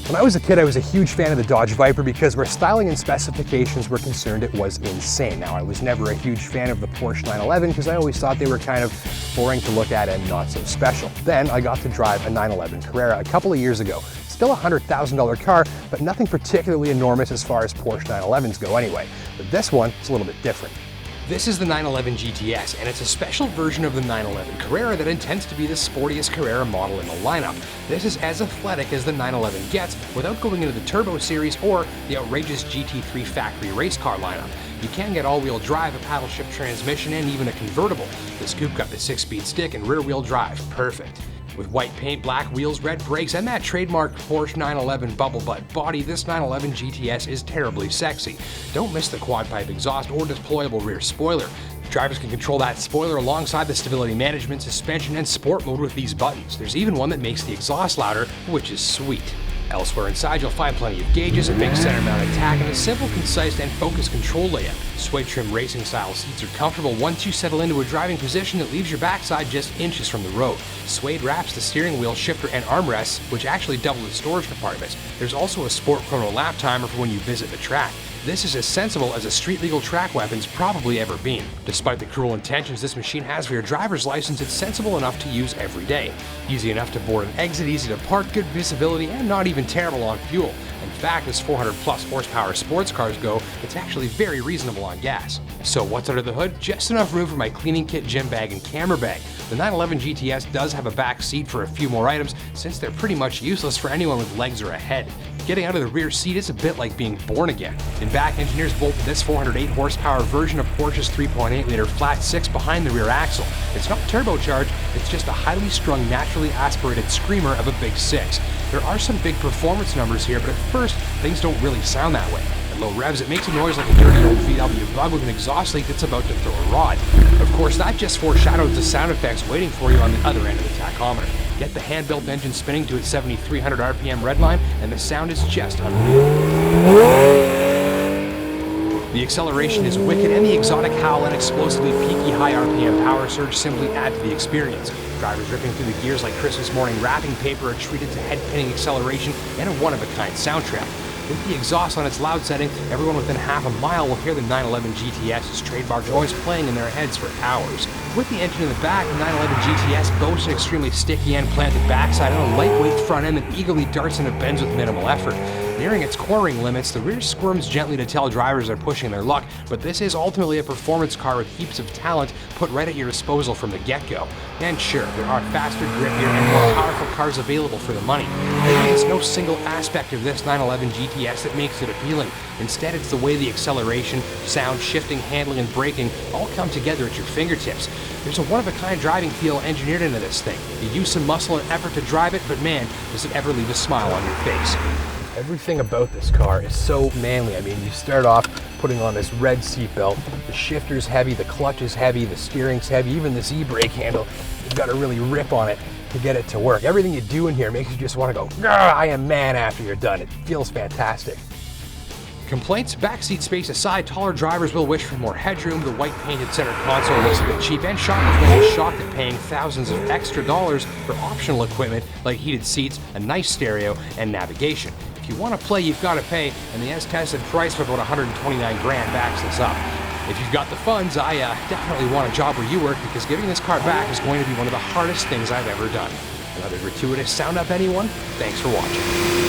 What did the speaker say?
When I was a kid, I was a huge fan of the Dodge Viper because where styling and specifications were concerned, it was insane. Now, I was never a huge fan of the Porsche 911 because I always thought they were kind of boring to look at and not so special. Then I got to drive a 911 Carrera a couple of years ago. Still a $100,000 car, but nothing particularly enormous as far as Porsche 911s go anyway. But this one is a little bit different. This is the 911 GTS, and it's a special version of the 911 Carrera that intends to be the sportiest Carrera model in the lineup. This is as athletic as the 911 gets without going into the Turbo Series or the outrageous GT3 factory race car lineup. You can get all-wheel drive, a paddle shift transmission, and even a convertible. This coupe got the 6-speed stick and rear-wheel drive. Perfect. With white paint, black wheels, red brakes, and that trademark Porsche 911 bubble butt body, this 911 GTS is terribly sexy. Don't miss the quad pipe exhaust or deployable rear spoiler. Drivers can control that spoiler alongside the stability management, suspension, and sport mode with these buttons. There's even one that makes the exhaust louder, which is sweet. Elsewhere inside, you'll find plenty of gauges, a big center-mounted tack, and a simple, concise, and focused control layout. Suede trim racing-style seats are comfortable once you settle into a driving position that leaves your backside just inches from the road. Suede wraps the steering wheel, shifter, and armrests, which actually double as storage compartments. There's also a sport chrono lap timer for when you visit the track. This is as sensible as a street-legal track weapon's probably ever been. Despite the cruel intentions this machine has for your driver's license, it's sensible enough to use every day. Easy enough to board and exit, easy to park, good visibility, and not even terrible on fuel. In fact, as 400-plus horsepower sports cars go, it's actually very reasonable on gas. So what's under the hood? Just enough room for my cleaning kit, gym bag, and camera bag. The 911 GTS does have a back seat for a few more items, since they're pretty much useless for anyone with legs or a head. Getting out of the rear seat is a bit like being born again. In back, engineers bolted this 408 horsepower version of Porsche's 3.8-liter flat six behind the rear axle. It's not turbocharged, it's just a highly strung, naturally aspirated screamer of a big six. There are some big performance numbers here, but at first, things don't really sound that way. At low revs, it makes a noise like a dirty old VW bug with an exhaust leak that's about to throw a rod. Of course, that just foreshadows the sound effects waiting for you on the other end of the tachometer. Get the hand-built engine spinning to its 7,300 RPM redline, and the sound is just unreal. The acceleration is wicked, and the exotic howl and explosively peaky high RPM power surge simply add to the experience. Drivers ripping through the gears like Christmas morning wrapping paper are treated to head-pinning acceleration and a one-of-a-kind soundtrack. With the exhaust on its loud setting, everyone within half a mile will hear the 911 GTS's trademark noise playing in their heads for hours. With the engine in the back, the 911 GTS boasts an extremely sticky and planted backside and a lightweight front end that eagerly darts into bends with minimal effort. Nearing its core-ring limits, the rear squirms gently to tell drivers they're pushing their luck, but this is ultimately a performance car with heaps of talent put right at your disposal from the get-go. And sure, there are faster, grippier, and more powerful cars available for the money. Maybe it's no single aspect of this 911 GTS that makes it appealing. Instead, it's the way the acceleration, sound, shifting, handling, and braking all come together at your fingertips. There's a one-of-a-kind driving feel engineered into this thing. You use some muscle and effort to drive it, but man, does it ever leave a smile on your face. Everything about this car is so manly. I mean, you start off putting on this red seatbelt, the shifter's heavy, the clutch is heavy, the steering's heavy, even this e-brake handle, you've got to really rip on it to get it to work. Everything you do in here makes you just want to go, I am man after you're done. It feels fantastic. Complaints? Backseat space aside, taller drivers will wish for more headroom. The white painted center console looks a bit cheap, and shoppers will be shocked at paying thousands of extra dollars for optional equipment like heated seats, a nice stereo, and navigation. If you want to play, you've got to pay, and the as-tested price of about $129 grand backs this up. If you've got the funds, I definitely want a job where you work, because giving this car back is going to be one of the hardest things I've ever done. Another gratuitous sound up, anyone? Thanks for watching.